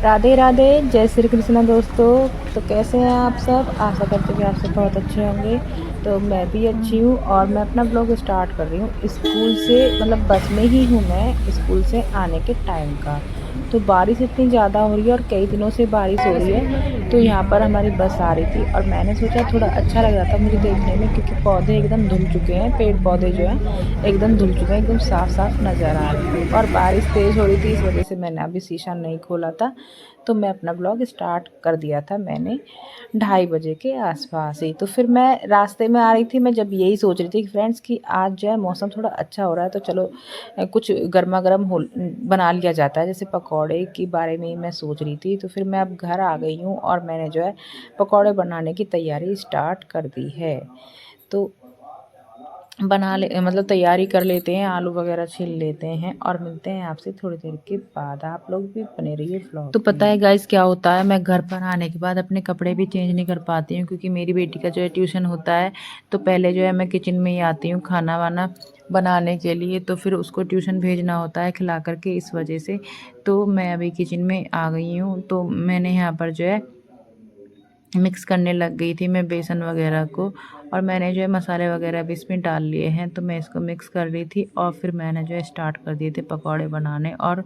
राधे राधे, जय श्री कृष्ण दोस्तों। तो कैसे हैं आप सब? आशा करते हैं कि आप सब बहुत अच्छे होंगे। तो मैं भी अच्छी हूँ और मैं अपना ब्लॉग स्टार्ट कर रही हूँ स्कूल से, मतलब बस में ही हूँ मैं स्कूल से आने के टाइम का। तो बारिश इतनी ज़्यादा हो रही है और कई दिनों से बारिश हो रही है। तो यहाँ पर हमारी बस आ रही थी और मैंने सोचा थोड़ा अच्छा लग रहा था मुझे देखने में, क्योंकि पौधे एकदम धुल चुके हैं, पेड़ पौधे जो हैं एकदम धुल चुके हैं, एकदम साफ साफ नज़र आ रही थी और बारिश तेज़ हो रही थी। इस वजह से मैंने अभी शीशा नहीं खोला था। तो मैं अपना ब्लॉग स्टार्ट कर दिया था मैंने 2:30 बजे के आसपास ही। तो फिर मैं रास्ते में आ रही थी, मैं जब यही सोच रही थी कि फ्रेंड्स कि आज जो है मौसम थोड़ा अच्छा हो रहा है, तो चलो कुछ गर्मा गर्म हो बना लिया जाता है, जैसे पकौड़े के बारे में ही मैं सोच रही थी। तो फिर मैं अब घर आ गई हूँ और मैंने जो है पकौड़े बनाने की तैयारी स्टार्ट कर दी है। तो बना ले मतलब तैयारी कर लेते हैं, आलू वगैरह छील लेते हैं और मिलते हैं आपसे थोड़ी देर के बाद। आप लोग भी बने रहिए व्लॉग। तो पता है गाइस क्या होता है, मैं घर पर आने के बाद अपने कपड़े भी चेंज नहीं कर पाती हूँ, क्योंकि मेरी बेटी का जो है ट्यूशन होता है। तो पहले जो है मैं किचन में ही आती हूँ खाना वाना बनाने के लिए, तो फिर उसको ट्यूशन भेजना होता है खिला करके, इस वजह से। तो मैं अभी किचन में आ गई हूँ। तो मैंने यहाँ पर जो है मिक्स करने लग गई थी मैं बेसन वगैरह को, और मैंने जो है मसाले वगैरह भी इसमें डाल लिए हैं। तो मैं इसको मिक्स कर रही थी और फिर मैंने जो है स्टार्ट कर दिए थे पकौड़े बनाने। और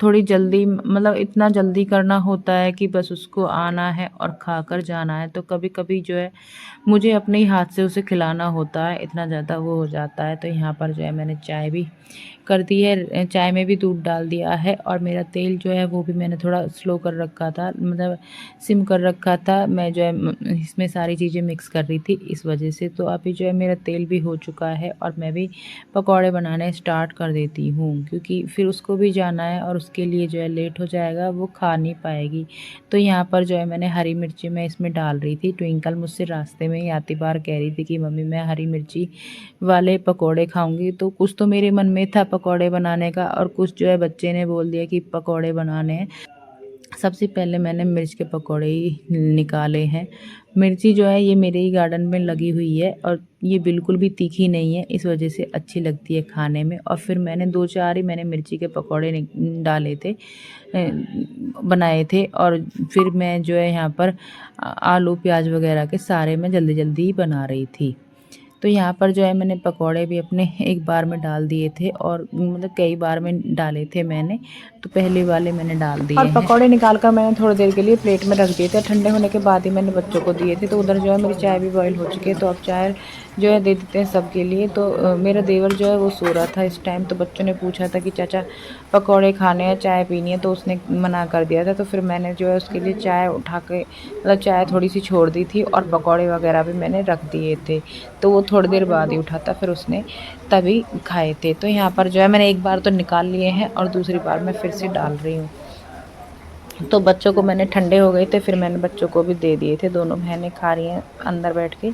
थोड़ी जल्दी, मतलब इतना जल्दी करना होता है कि बस उसको आना है और खाकर जाना है। तो कभी कभी जो है मुझे अपने ही हाथ से उसे खिलाना होता है, इतना ज़्यादा वो हो जाता है। तो यहाँ पर जो है मैंने चाय भी कर दी है, चाय में भी दूध डाल दिया है, और मेरा तेल जो है वो भी मैंने थोड़ा स्लो कर रखा था, मतलब सिम कर रखा था। मैं जो है इसमें सारी चीज़ें मिक्स कर रही थी, इस वजह से। तो अभी जो है मेरा तेल भी हो चुका है और मैं भी पकौड़े बनाने स्टार्ट कर देती हूँ, क्योंकि फिर उसको भी जाना है और उसके लिए जो है लेट हो जाएगा, वो खा नहीं पाएगी। तो यहाँ पर जो है मैंने हरी मिर्ची मैं इसमें डाल रही थी। ट्विंकल मुझसे रास्ते में ही आती बार कह रही थी कि मम्मी मैं हरी मिर्ची वाले पकौड़े खाऊंगी। तो कुछ तो मेरे मन में था पकौड़े बनाने का, और कुछ जो है बच्चे ने बोल दिया कि पकौड़े बनाने हैं। सबसे पहले मैंने मिर्च के पकौड़े ही निकाले हैं। मिर्ची जो है ये मेरे ही गार्डन में लगी हुई है और ये बिल्कुल भी तीखी नहीं है, इस वजह से अच्छी लगती है खाने में। और फिर मैंने 2-4 ही मैंने मिर्ची के पकौड़े डाले थे, बनाए थे। और फिर मैं जो है यहाँ पर आलू प्याज वगैरह के सारे मैं जल्दी जल्दी ही बना रही थी। तो यहाँ पर जो है मैंने पकौड़े भी अपने एक बार में डाल दिए थे, और मतलब कई बार में डाले थे मैंने। तो पहले वाले मैंने डाल दिए और पकौड़े निकाल कर मैंने थोड़ी देर के लिए प्लेट में रख दिए थे। ठंडे होने के बाद ही मैंने बच्चों को दिए थे। तो उधर जो है मेरी चाय भी बॉईल हो चुकी है, तो अब चाय जो है दे देते हैं सबके लिए। तो मेरा देवर जो है वो सो रहा था इस टाइम। तो बच्चों ने पूछा था कि चाचा पकौड़े खाने हैं, चाय पीनी है, तो उसने मना कर दिया था। तो फिर मैंने जो है उसके लिए चाय उठा के, मतलब चाय थोड़ी सी छोड़ दी थी और पकौड़े वगैरह भी मैंने रख दिए थे। तो वो थोड़ी देर बाद ही उठा था, फिर उसने तभी खाए थे। तो यहाँ पर जो है मैंने एक बार तो निकाल लिए हैं और दूसरी बार मैं फिर से डाल रही हूँ। तो बच्चों को मैंने ठंडे हो गए थे, फिर मैंने बच्चों को भी दे दिए थे। दोनों बहनें खा रही हैं अंदर बैठ के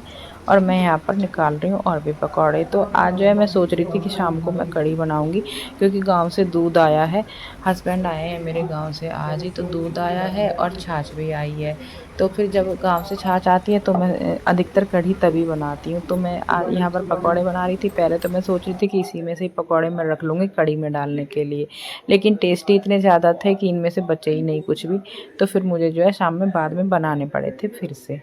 और मैं यहाँ पर निकाल रही हूँ और भी पकौड़े। तो आज जो है मैं सोच रही थी कि शाम को मैं कढ़ी बनाऊँगी, क्योंकि गांव से दूध आया है। हस्बैंड आए हैं मेरे गांव से आज ही, तो दूध आया है और छाछ भी आई है। तो फिर जब गांव से छाछ आती है तो मैं अधिकतर कढ़ी तभी बनाती हूँ। तो मैं यहाँ पर पकौड़े बना रही थी। पहले तो मैं सोच रही थी कि इसी में से ही पकौड़े मैं रख लूँगी कढ़ी में डालने के लिए, लेकिन टेस्टी इतने ज़्यादा थे कि इनमें से बचे ही नहीं कुछ भी। तो फिर मुझे जो है शाम में बाद में बनाने पड़े थे फिर से।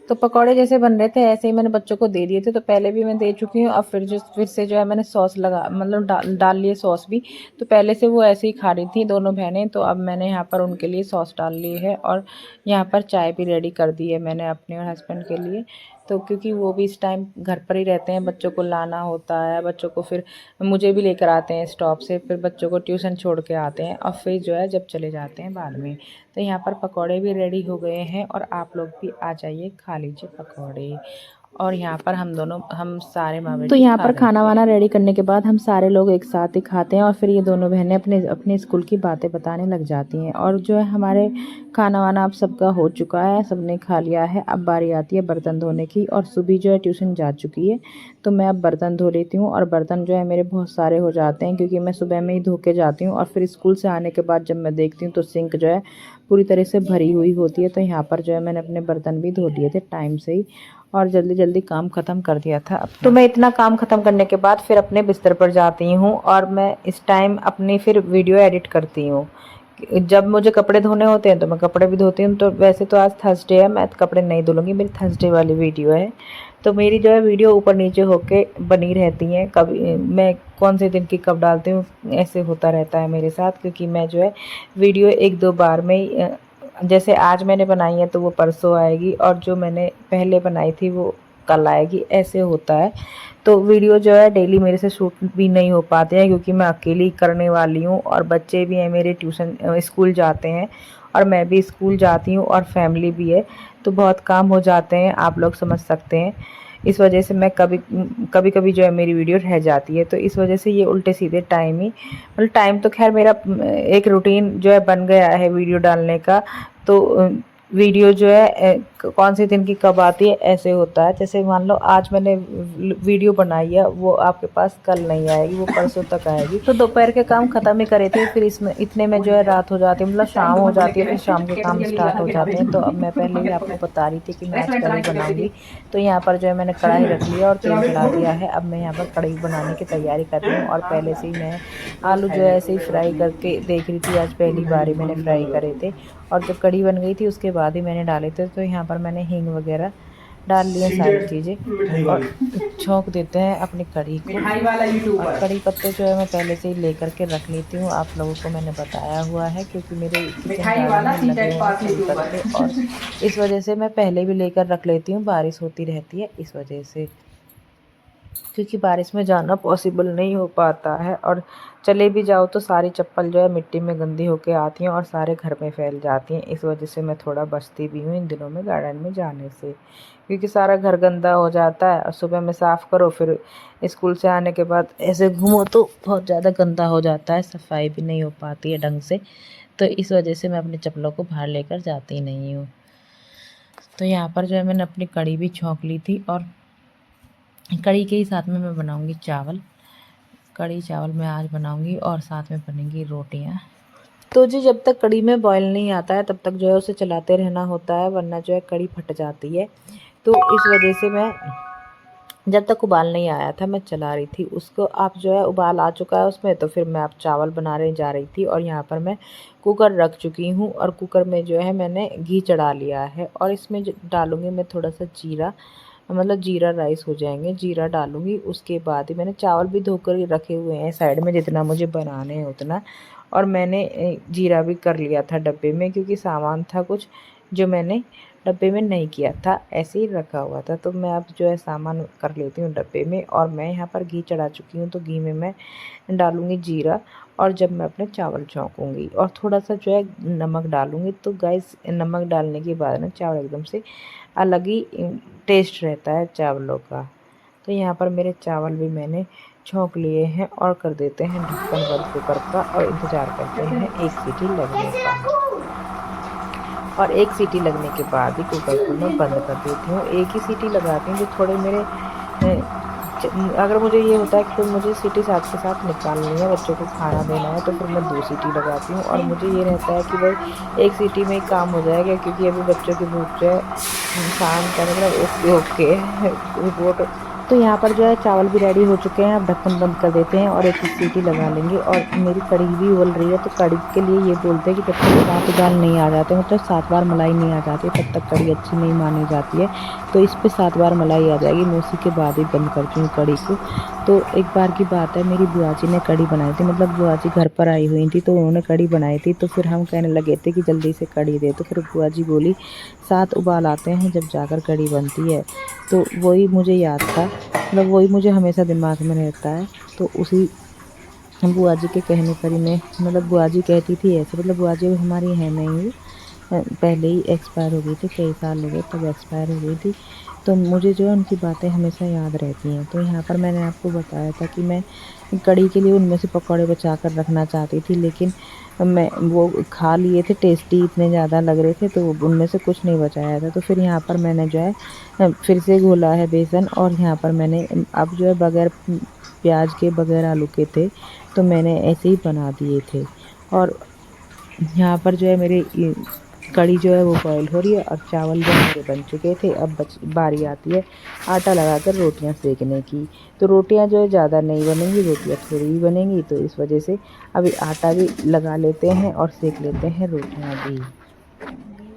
तो पकौड़े जैसे बन रहे थे ऐसे ही मैंने बच्चों को दे दिए थे। तो पहले भी मैं दे चुकी हूँ, अब फिर से जो है मैंने सॉस लगा, मतलब डाल लिए सॉस भी। तो पहले से वो ऐसे ही खा रही थी दोनों बहनें, तो अब मैंने यहाँ पर उनके लिए सॉस डाल ली है और यहाँ पर चाय भी रेडी कर दी है मैंने अपने और हस्बैंड के लिए। तो क्योंकि वो भी इस टाइम घर पर ही रहते हैं, बच्चों को लाना होता है, बच्चों को फिर मुझे भी लेकर आते हैं स्टॉप से, फिर बच्चों को ट्यूशन छोड़ के आते हैं और फिर जो है जब चले जाते हैं बाद में। तो यहाँ पर पकौड़े भी रेडी हो गए हैं और आप लोग भी आ जाइए खा लीजिए पकौड़े। और यहाँ पर हम सारे माँ बेटी तो यहाँ पर खाना वाना रेडी करने के बाद हम सारे लोग एक साथ ही खाते हैं और फिर ये दोनों बहनें अपने अपने स्कूल की बातें बताने लग जाती हैं। और जो है हमारे खाना वाना अब सबका हो चुका है, सबने खा लिया है। अब बारी आती है बर्तन धोने की, और सुबह जो है ट्यूशन जा चुकी है। तो मैं अब बर्तन धो लेती हूँ, और बर्तन जो है मेरे बहुत सारे हो जाते हैं, क्योंकि मैं सुबह में ही धो के जाती हूँ और फिर स्कूल से आने के बाद जब मैं देखती हूँ तो सिंक जो है पूरी तरह से भरी हुई होती है। तो यहाँ पर जो है मैंने अपने बर्तन भी धो लिए थे टाइम से ही और जल्दी जल्दी काम ख़त्म कर दिया था। तो मैं इतना काम ख़त्म करने के बाद फिर अपने बिस्तर पर जाती हूँ और मैं इस टाइम अपनी फिर वीडियो एडिट करती हूँ। जब मुझे कपड़े धोने होते हैं तो मैं कपड़े भी धोती हूँ। तो वैसे तो आज थर्सडे है, मैं कपड़े नहीं धुलूँगी, मेरी थर्सडे वाली वीडियो है। तो मेरी जो है वीडियो ऊपर नीचे होके बनी रहती हैं, कभी मैं कौन से दिन की कब डालती हूँ ऐसे होता रहता है मेरे साथ, क्योंकि मैं जो है वीडियो 1-2 बार में ही जैसे आज मैंने बनाई है तो वो परसों आएगी, और जो मैंने पहले बनाई थी वो कल आएगी, ऐसे होता है। तो वीडियो जो है डेली मेरे से शूट भी नहीं हो पाते हैं, क्योंकि मैं अकेली करने वाली हूँ और बच्चे भी हैं मेरे, ट्यूशन स्कूल जाते हैं और मैं भी स्कूल जाती हूँ और फैमिली भी है, तो बहुत काम हो जाते हैं, आप लोग समझ सकते हैं। इस वजह से मैं कभी कभी जो है मेरी वीडियो रह जाती है, तो इस वजह से ये उल्टे सीधे टाइम ही, मतलब टाइम तो खैर मेरा एक रूटीन जो है बन गया है वीडियो डालने का। तो वीडियो जो है कौन से दिन की कब आती है ऐसे होता है। जैसे मान लो आज मैंने वीडियो बनाई है, वो आपके पास कल नहीं आएगी, वो परसों तक आएगी। तो दोपहर के काम ख़त्म ही करे थे, फिर इसमें इतने में जो है रात हो जाती है, मतलब शाम हो जाती है, फिर शाम के काम स्टार्ट हो जाते हैं। तो अब मैं पहले ही आपको बता रही थी कि मैं आज कढ़ी बनाऊँगी। तो यहाँ पर जो है मैंने कढ़ाई रख लिया और तेल चढ़ा दिया है। अब मैं यहाँ पर कढ़ी बनाने की तैयारी कर रही हूँ, और पहले से ही मैं आलू जो है ऐसे ही फ्राई करके देख रही थी, आज पहली बार ही मैंने फ्राई करे थे। और जब कढ़ी बन गई थी उसके बाद ही मैंने डाले थे। तो यहाँ पर मैंने हींग वगैरह डाल लिए सारी चीज़ें, और छौंक देते हैं अपनी कढ़ी को। और कढ़ी पत्ते जो है मैं पहले से ही लेकर के रख लेती हूँ, आप लोगों को मैंने बताया हुआ है, क्योंकि मेरे किचन गार्डन में लगे हुए हैं कढ़ी पत्ते, और इस वजह से मैं पहले भी लेकर रख लेती हूँ, बारिश होती रहती है इस वजह से, क्योंकि बारिश में जाना पॉसिबल नहीं हो पाता है, और चले भी जाओ तो सारी चप्पल जो है मिट्टी में गंदी होके आती हैं और सारे घर में फैल जाती हैं। इस वजह से मैं थोड़ा बचती भी हूँ इन दिनों में गार्डन में जाने से, क्योंकि सारा घर गंदा हो जाता है, और सुबह में साफ़ करो, फिर स्कूल से आने के बाद ऐसे घूमो तो बहुत ज़्यादा गंदा हो जाता है, सफाई भी नहीं हो पाती है ढंग से। तो इस वजह से मैं अपनी चप्पलों को बाहर लेकर जाती नहीं हूँ। तो यहाँ पर जो है मैंने अपनी कढ़ी भी छौंक ली थी, और कढ़ी के ही साथ में मैं बनाऊंगी चावल। कढ़ी चावल मैं आज बनाऊंगी, और साथ में बनेंगी रोटियां। तो जी जब तक कढ़ी में बॉयल नहीं आता है तब तक जो है उसे चलाते रहना होता है, वरना जो है कढ़ी फट जाती है। तो इस वजह से मैं जब तक उबाल नहीं आया था मैं चला रही थी उसको। आप जो है उबाल आ चुका है उसमें, तो फिर मैं अब चावल बनाने जा रही थी, और यहाँ पर मैं कुकर रख चुकी हूँ, और कुकर में जो है मैंने घी चढ़ा लिया है, और इसमें डालूँगी मैं थोड़ा सा जीरा, मतलब जीरा राइस हो जाएंगे, जीरा डालूँगी। उसके बाद ही मैंने चावल भी धोकर रखे हुए हैं साइड में, जितना मुझे बनाने हैं उतना, और मैंने जीरा भी कर लिया था डब्बे में, क्योंकि सामान था कुछ जो मैंने डब्बे में नहीं किया था, ऐसे ही रखा हुआ था। तो मैं अब जो है सामान कर लेती हूँ डब्बे में, और मैं यहाँ पर घी चढ़ा चुकी हूँ। तो घी में मैं डालूँगी जीरा, और जब मैं अपने चावल छौंकूँगी, और थोड़ा सा जो है नमक डालूँगी। तो गाइस नमक डालने के बाद ना चावल एकदम से अलग ही टेस्ट रहता है चावलों का। तो यहाँ पर मेरे चावल भी मैंने छौंक लिए हैं, और कर देते हैं ढक्कन बंद कुकर का, और इंतज़ार करते हैं एक सीटी लगने का। और एक सीटी लगने के बाद ही कुकर को मैं बंद कर देती हूँ। एक ही सीटी लगाती हूँ, जो थोड़े मेरे अगर मुझे ये होता है कि तो मुझे सीटी साथ के साथ निकालनी है, बच्चों को खाना देना है, तो फिर मैं 2 सीटी लगाती हूँ। और मुझे ये रहता है कि भाई एक सीटी में ही काम हो जाएगा, क्योंकि अभी बच्चों की भूख जो है इंसान का मतलब ओके रिपोर्ट। तो यहाँ पर जो है चावल भी रेडी हो चुके हैं, अब ढक्कन बंद कर देते हैं और एक सीटी लगा लेंगे। और मेरी कढ़ी भी उबल रही है, तो कढ़ी के लिए ये बोलते हैं कि जब तक 7 उबाल नहीं आ जाते, मतलब 7 बार मलाई नहीं आ जाती, तब तक कढ़ी अच्छी नहीं मानी जाती है। तो इस पे 7 बार मलाई आ जाएगी, मैं उसी के बाद ही बंद करती हूँ कढ़ी को। तो एक बार की बात है, मेरी बुआ जी ने कढ़ी बनाई थी, मतलब बुआ जी घर पर आई हुई थी, तो उन्होंने कढ़ी बनाई थी। तो फिर हम कहने लगे थे कि जल्दी से कढ़ी दे, तो फिर बुआ जी बोली 7 उबाल आते हैं जब जाकर कढ़ी बनती है। तो वही मुझे याद था, मतलब वही मुझे हमेशा दिमाग में रहता है। तो उसी बुआ जी के कहने पर ही मैं, मतलब बुआ जी कहती थी ऐसे, मतलब बुआ जी हमारी है नहीं, पहले ही एक्सपायर हो गई थी, कई साल हो गए तब एक्सपायर हो गई थी। तो मुझे जो है उनकी बातें हमेशा याद रहती हैं। तो यहाँ पर मैंने आपको बताया था कि मैं कढ़ी के लिए उनमें से पकौड़े बचा कर रखना चाहती थी, लेकिन मैं वो खा लिए थे, टेस्टी इतने ज़्यादा लग रहे थे, तो उनमें से कुछ नहीं बचाया था। तो फिर यहाँ पर मैंने जो है फिर से घोला है बेसन, और यहाँ पर मैंने अब जो है बग़ैर प्याज के बग़ैर आलू के थे, तो मैंने ऐसे ही बना दिए थे। और यहाँ पर जो है मेरे कढ़ी जो है वो बॉईल हो रही है और चावल जो मेरे बन चुके थे। अब बारी आती है आटा लगाकर रोटियां सेकने की। तो रोटियां जो है ज़्यादा नहीं बनेंगी, रोटियां थोड़ी ही बनेंगी, तो इस वजह से अभी आटा भी लगा लेते हैं और सेक लेते हैं रोटियां भी।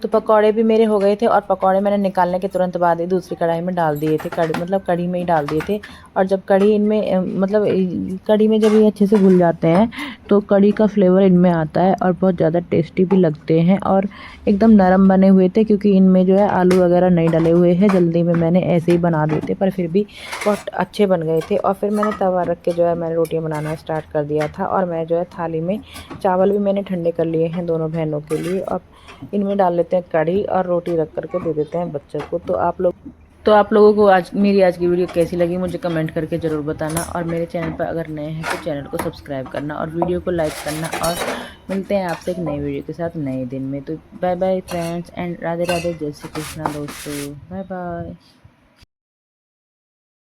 तो पकौड़े भी मेरे हो गए थे और पकौड़े मैंने निकालने के तुरंत बाद ही दूसरी कढ़ाई में डाल दिए थे, कढ़ी में ही डाल दिए थे। और जब कढ़ी इनमें कढ़ी में जब ये अच्छे से घुल जाते हैं तो कढ़ी का फ्लेवर इनमें आता है और बहुत ज़्यादा टेस्टी भी लगते हैं और एकदम नरम बने हुए थे, क्योंकि इनमें जो है आलू वगैरह नहीं डले हुए हैं। जल्दी में मैंने ऐसे ही बना दिए थे, पर फिर भी बहुत अच्छे बन गए थे। और फिर मैंने तवा रख के जो है मैंने रोटियाँ बनाना स्टार्ट कर दिया था। और मैं जो है थाली में चावल भी मैंने ठंडे कर लिए हैं दोनों बहनों के लिए। अब इनमें डाल लेते हैं कढ़ी और रोटी रख करके दे देते हैं बच्चों को। तो आप लोगों को मेरी आज की वीडियो कैसी लगी मुझे कमेंट करके ज़रूर बताना। और मेरे चैनल पर अगर नए हैं तो चैनल को सब्सक्राइब करना और वीडियो को लाइक करना। और मिलते हैं आपसे एक नई वीडियो के साथ नए दिन में। तो bye bye friends and Radhe Radhe, जय श्री कृष्णा दोस्तों, बाय बाय।